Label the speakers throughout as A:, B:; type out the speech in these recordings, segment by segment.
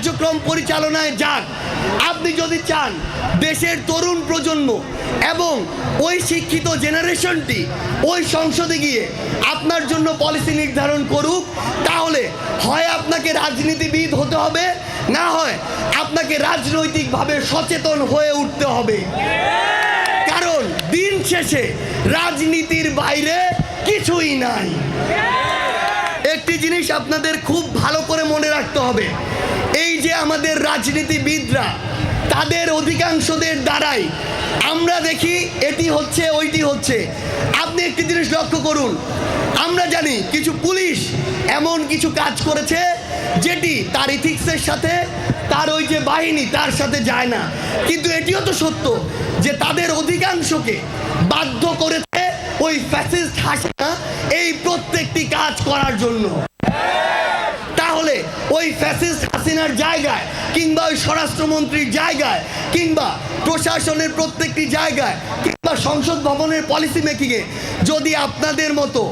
A: কার্যক্রম পরিচালনায় যাক। আপনি যদি চান দেশের তরুণ প্রজন্ম এবং ওই শিক্ষিত জেনারেশনটি ওই সংসদে গিয়ে আপনার জন্য পলিসি নির্ধারণ করুক, তাহলে হয় আপনাকে রাজনীতিবিদ হতে হবে, না হয় আপনাকে রাজনৈতিকভাবে সচেতন হয়ে উঠতে হবে। কারণ দিন শেষে রাজনীতির বাইরে কিছুই নাই। একটি জিনিস আপনাদের খুব ভালো করে মনে রাখতে হবে, এই যে আমাদের রাজনীতিবিদরা, তাদের অধিকাংশদের দ্বারাই আমরা দেখি এটি হচ্ছে ওইটি হচ্ছে। আপনি একটি জিনিস লক্ষ্য করুন, আমরা জানি কিছু পুলিশ এমন কিছু কাজ করেছে যেটি তার ইথিক্সের সাথে, তার ওই যে বাহিনী তার সাথে যায় না, কিন্তু এটিও তো সত্য যে তাদের অধিকাংশকে বাধ্য করেছে ওই ফ্যাসিস্ট হাসিনা এই প্রত্যেকটি কাজ করার জন্য। তাহলে ওই ফ্যাসিস্ট হাসিনার জায়গায় কিংবা ওই স্বরাষ্ট্রমন্ত্রীর জায়গায় কিংবা প্রশাসনের প্রত্যেকটি জায়গায় কিংবা সংসদ ভবনের পলিসি মেকিংয়ে যদি আপনাদের মতো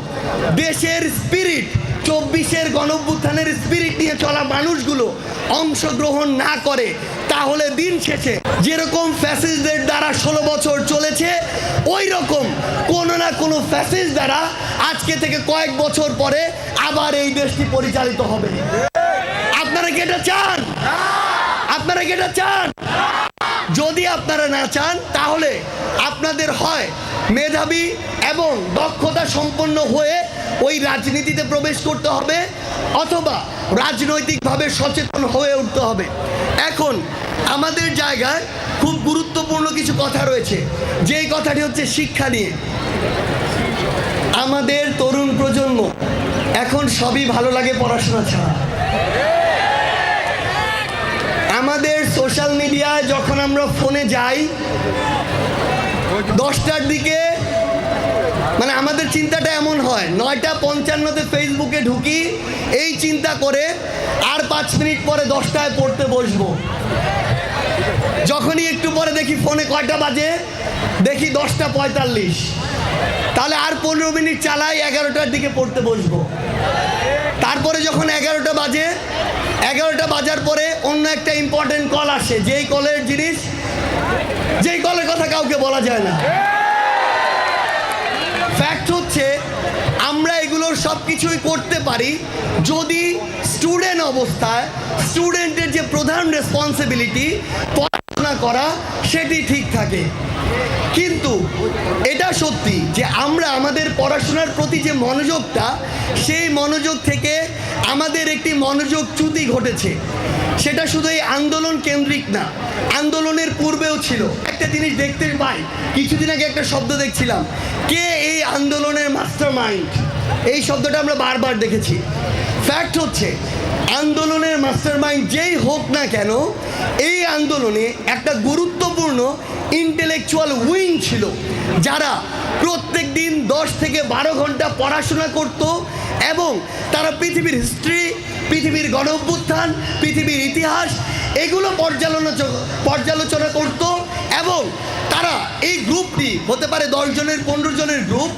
A: দেশের স্পিরিট, 24-এর গণঅভ্যুত্থানের স্পিরিট নিয়ে চলা মানুষগুলো অংশগ্রহণ না করে, তাহলে দিন শেষে যেরকম ফ্যাসিস্টদের দ্বারা 16 বছর চলেছে, ওই রকম কোনো না কোনো ফ্যাসিস্ট দ্বারা আজকে থেকে কয়েক বছর পরে আবার এই দেশটি পরিচালিত হবে। আপনারা কি এটা চান? আপনারা কি এটা চান? যদি আপনারা না চান, তাহলে আপনাদের হয় মেধাবী এবং দক্ষতা সম্পন্ন হয়ে ওই রাজনীতিতে প্রবেশ করতে হবে, অথবা রাজনৈতিকভাবে সচেতন হয়ে উঠতে হবে। এখন আমাদের জায়গায় খুব গুরুত্বপূর্ণ কিছু কথা রয়েছে, যেই কথাটি হচ্ছে শিক্ষা নিয়ে। আমাদের তরুণ প্রজন্ম এখন সবই ভালো লাগে পড়াশোনা ছাড়া। আমাদের সোশ্যাল মিডিয়ায় যখন আমরা ফোনে যাই 10টার দিকে, মানে আমাদের চিন্তাটা এমন হয় 9:55-তে ফেসবুকে ঢুকি, এই চিন্তা করে আর 5 মিনিট পরে 10টায় পড়তে বসবো। যখনই একটু পরে দেখি ফোনে কয়টা বাজে, দেখি 10:45, তাহলে আর 15 মিনিট চালাই, 11টার দিকে পড়তে বসবো। তারপরে যখন 11টা বাজে, 11টা বাজার পরে অন্য একটা ইম্পর্টেন্ট কল আসে, যেই কলের জিনিস, যেই কলের কথা কাউকে বলা যায় না। ফ্যাক্ট হচ্ছে আমরা এগুলোর সব কিছুই করতে পারি যদি স্টুডেন্ট অবস্থায় স্টুডেন্টের যে প্রধান রেসপন্সিবিলিটি পড়াশোনা করা সেটি ঠিক থাকে। কিন্তু এটা সত্যি যে আমরা আমাদের পড়াশোনার প্রতি যে মনোযোগটা, সেই মনোযোগ থেকে আমাদের একটি মনোযোগচ্যুতি ঘটেছে। সেটা শুধু এই আন্দোলন কেন্দ্রিক না, আন্দোলনের পূর্বেও ছিল। একটা জিনিস দেখতে পাই, কিছুদিন আগে একটা শব্দ দেখছিলাম, কে এই আন্দোলনের মাস্টার মাইন্ড, এই শব্দটা আমরা বারবার দেখেছি। ফ্যাক্ট হচ্ছে আন্দোলনের মাস্টার মাইন্ড যেই হোক না কেন, এই আন্দোলনে একটা গুরুত্বপূর্ণ ইন্টেলেকচুয়াল উইং ছিল, যারা প্রত্যেক দিন 10 থেকে 12 ঘন্টা পড়াশোনা করত এবং তারা পৃথিবীর হিস্ট্রি, পৃথিবীর গণঅভ্যুত্থান, পৃথিবীর ইতিহাস এগুলো পর্যালোচনা করত। এবং তারা এই গ্রুপটি হতে পারে 10 জনের 15 জনের গ্রুপ,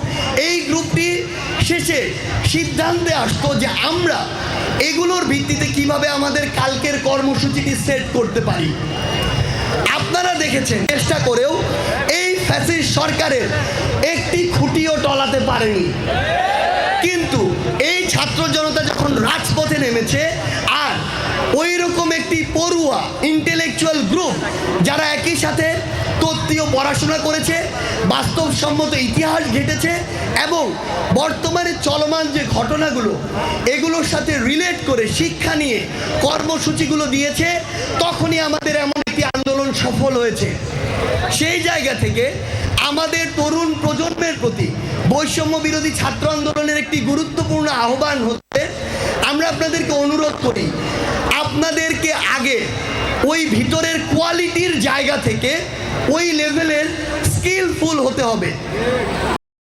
A: এই গ্রুপটি শেষে সিদ্ধান্তে আসতো যে আমরা এগুলোর ভিত্তিতে কিভাবে আমাদের কালকের কর্মসূচিটি সেট করতে পারি। আপনারা দেখেছেন চেষ্টা করেও এই ফ্যাসিস্ট সরকারের একটি খুঁটিও টলাতে পারেনি। কিন্তু এই ছাত্র জনতা যখন রাজপথে নেমেছে, আর ওই রকম একটি পড়ুয়া ইন্টেলেকচুয়াল গ্রুপ যারা একই সাথে তত্ত্বীয় পড়াশোনা করেছে, বাস্তবসম্মত ইতিহাস ঘেটেছে এবং বর্তমানে চলমান যে ঘটনাগুলো এগুলোর সাথে রিলেট করে শিক্ষা নিয়ে কর্মসূচিগুলো দিয়েছে, তখনই আমাদের এমন একটি আন্দোলন সফল হয়েছে। সেই জায়গা থেকে আমাদের তরুণ প্রজন্মের প্রতি বৈষম্য বিরোধী ছাত্র আন্দোলনের একটি গুরুত্বপূর্ণ আহ্বান হচ্ছে, আমরা আপনাদেরকে অনুরোধ করি, আপনাদেরকে আগে ওই ভিতরের কোয়ালিটির জায়গা থেকে ওই লেভেলের স্কিলফুল হতে হবে।